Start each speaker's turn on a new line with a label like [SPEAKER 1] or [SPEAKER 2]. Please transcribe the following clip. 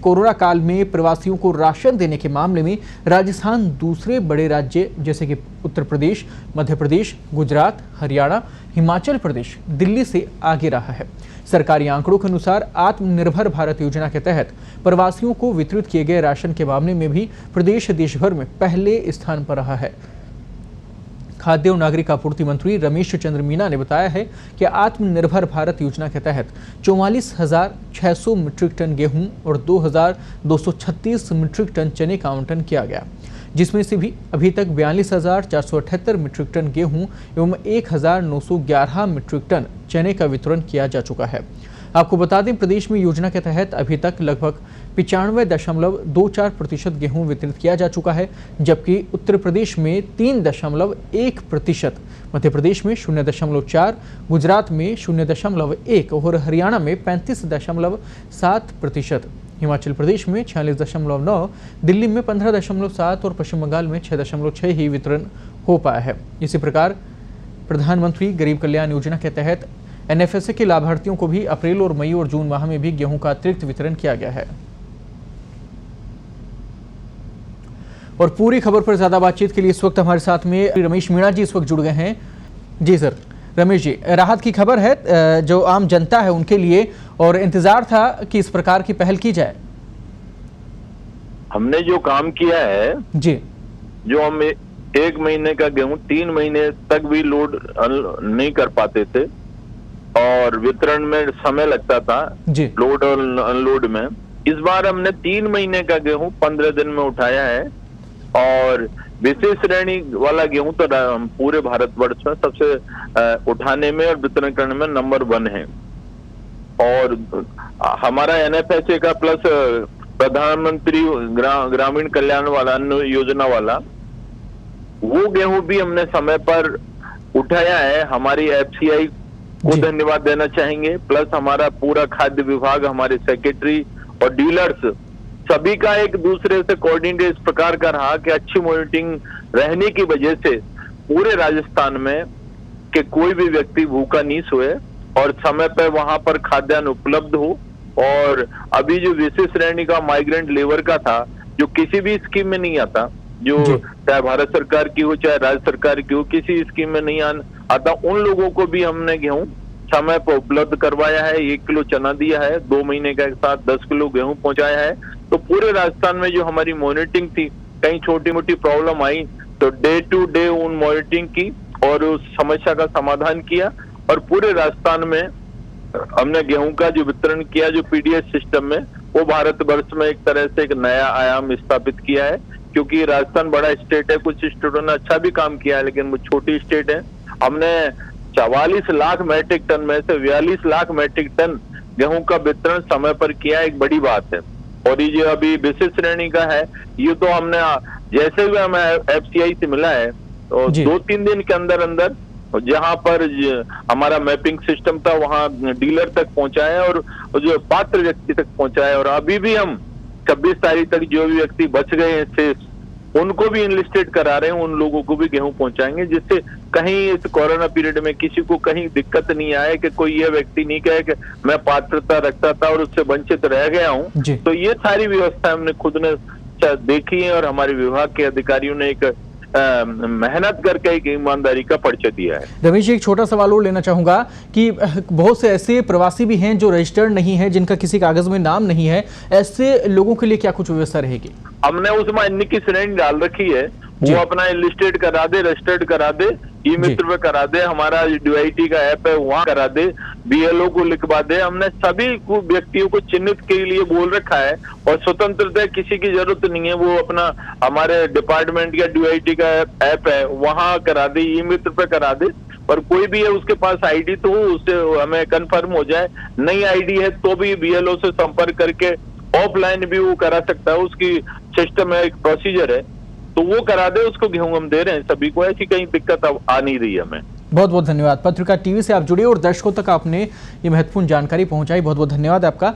[SPEAKER 1] Corona काल में प्रवासियों को राशन देने के मामले में राजस्थान दूसरे बड़े राज्य जैसे कि उत्तर प्रदेश, मध्य प्रदेश, गुजरात, हरियाणा, हिमाचल प्रदेश, दिल्ली से आगे रहा है। सरकारी आंकड़ों के अनुसार आत्मनिर्भर भारत योजना के तहत प्रवासियों को वितरित किए गए राशन के मामले में भी प्रदेश देश भर में पहले स्थान पर रहा है। खाद्य और नागरिक आपूर्ति मंत्री रमेश चंद्र मीना ने बताया है कि आत्मनिर्भर भारत योजना के तहत 44,600 मीट्रिक टन गेहूं और 2,236 मीट्रिक टन चने का आवंटन किया गया, जिसमें से भी अभी तक 42,478 मीट्रिक टन गेहूं एवं 1,911 मीट्रिक टन चने का वितरण किया जा चुका है। आपको बता दें, प्रदेश में योजना के तहत अभी तक लगभग 95.24% गेहूं वितरित किया जा चुका है, जबकि उत्तर प्रदेश में 3.1%, मध्य प्रदेश में 0.4%, गुजरात में 0.1% और हरियाणा में 35.7%, हिमाचल प्रदेश में 46.9%, दिल्ली में 15.7% और पश्चिम बंगाल में 6.6% ही वितरण हो पाया है। इसी प्रकार प्रधानमंत्री गरीब कल्याण योजना के तहत एनएफएसए के लाभार्थियों को भी अप्रैल और मई और जून माह में भी गेहूं का अतिरिक्त वितरण किया गया है। और पूरी खबर पर ज्यादा बातचीत के लिए इस वक्त हमारे साथ में रमेश मीणा जी इस वक्त जुड़ गए हैं। जी सर, रमेश जी, राहत की खबर है जो आम जनता है उनके लिए, और इंतजार था कि इस प्रकार की पहल की जाए।
[SPEAKER 2] हमने जो काम किया है
[SPEAKER 1] जी,
[SPEAKER 2] जो हम 1 महीने का गेहूं 3 महीने तक भी लोड नहीं कर पाते थे और वितरण में समय लगता था
[SPEAKER 1] जी,
[SPEAKER 2] लोड और अनलोड में, इस बार हमने 3 महीने का गेहूं 15 दिन में उठाया है। और विशेष श्रेणी वाला गेहूं तो पूरे भारतवर्ष में सबसे उठाने में और वितरण करने में नंबर 1 है। और हमारा एनएफएसए का प्लस प्रधानमंत्री ग्रामीण कल्याण वाला अन्न योजना वाला वो गेहूं भी हमने समय पर उठाया है। हमारी एफसीआई को धन्यवाद देना चाहेंगे, प्लस हमारा पूरा खाद्य विभाग, हमारे सेक्रेटरी और डीलर्स सभी का एक दूसरे से कोऑर्डिनेट इस प्रकार का रहा कि अच्छी मॉनिटरिंग रहने की वजह से पूरे राजस्थान में कि कोई भी व्यक्ति भूखा नहीं सोए और समय पर वहां पर खाद्यान्न उपलब्ध हो। और अभी जो विशेष श्रेणी का माइग्रेंट लेबर का था, जो किसी भी स्कीम में नहीं आता, जो चाहे भारत सरकार की हो चाहे राज्य सरकार की हो, किसी स्कीम में नहीं आता, उन लोगों को भी हमने गेहूं समय पर उपलब्ध करवाया है। 1 किलो चना दिया है, 2 महीने का एक साथ 10 किलो गेहूं पहुंचाया है। तो पूरे राजस्थान में जो हमारी मॉनिटरिंग थी, कहीं छोटी मोटी प्रॉब्लम आई तो डे टू डे उन मॉनिटरिंग की और उस समस्या का समाधान किया। और पूरे राजस्थान में हमने गेहूं का जो वितरण किया, जो पीडीएस सिस्टम में, वो भारतवर्ष में एक तरह से एक नया आयाम स्थापित किया है। क्योंकि राजस्थान बड़ा स्टेट है, कुछ स्टेटों ने अच्छा भी काम किया है, लेकिन वो छोटी स्टेट है। हमने 44 लाख मैट्रिक टन में से 42 लाख मैट्रिक टन गेहूं का वितरण समय पर किया, एक बड़ी बात है। और ये जो अभी विशेष श्रेणी का है, ये तो हमने जैसे भी हमें एफसीआई से मिला है तो 2-3 दिन के अंदर अंदर जहां पर हमारा मैपिंग सिस्टम था वहां डीलर तक पहुंचाया और जो पात्र व्यक्ति तक पहुंचाया। और अभी भी हम 26 तारीख तक जो भी व्यक्ति बच गए हैं शेष, उनको भी इनलिस्टेड करा रहे हैं, उन लोगों को भी गेहूं पहुंचाएंगे, जिससे कहीं इस कोरोना पीरियड में किसी को कहीं दिक्कत नहीं आए कि कोई ये व्यक्ति नहीं कहे कि मैं पात्रता रखता था और उससे वंचित रह गया हूं। तो ये सारी व्यवस्था हमने खुद ने देखी है और हमारे विभाग के अधिकारियों ने एक मेहनत करके एक ईमानदारी का परिचय दिया है।
[SPEAKER 1] रमेश जी, एक छोटा सवाल और लेना चाहूंगा कि बहुत से ऐसे प्रवासी भी हैं जो रजिस्टर्ड नहीं है, जिनका किसी कागज में नाम नहीं है, ऐसे लोगों के लिए क्या कुछ व्यवस्था रहेगी?
[SPEAKER 2] हमने उसमें अन्य की श्रेणी डाल रखी है, वो अपना इनलिस्टेड करा दे, रजिस्टर्ड करा दे, ई मित्र पे करा दे, हमारा डीआईटी का ऐप है वहां करा दे, बीएलओ को लिखवा दे। हमने सभी व्यक्तियों को चिन्हित के लिए बोल रखा है और स्वतंत्रता किसी की जरूरत नहीं है। वो अपना हमारे डिपार्टमेंट या डीआईटी का ऐप है वहां करा दे, ई मित्र पे करा दे। और कोई भी है उसके पास आईडी तो उससे हमें कंफर्म हो जाए, नई आईडी है तो भी बीएलओ से संपर्क करके ऑफलाइन भी वो करा सकता है। उसकी सिस्टम है, एक प्रोसीजर है, तो वो करा दे, उसको गेहूं हम दे रहे हैं सभी को। ऐसी कहीं दिक्कत आ नहीं रही है हमें।
[SPEAKER 1] बहुत बहुत धन्यवाद। पत्रिका टीवी से आप जुड़े और दर्शकों तक आपने ये महत्वपूर्ण जानकारी पहुंचाई, बहुत बहुत धन्यवाद आपका।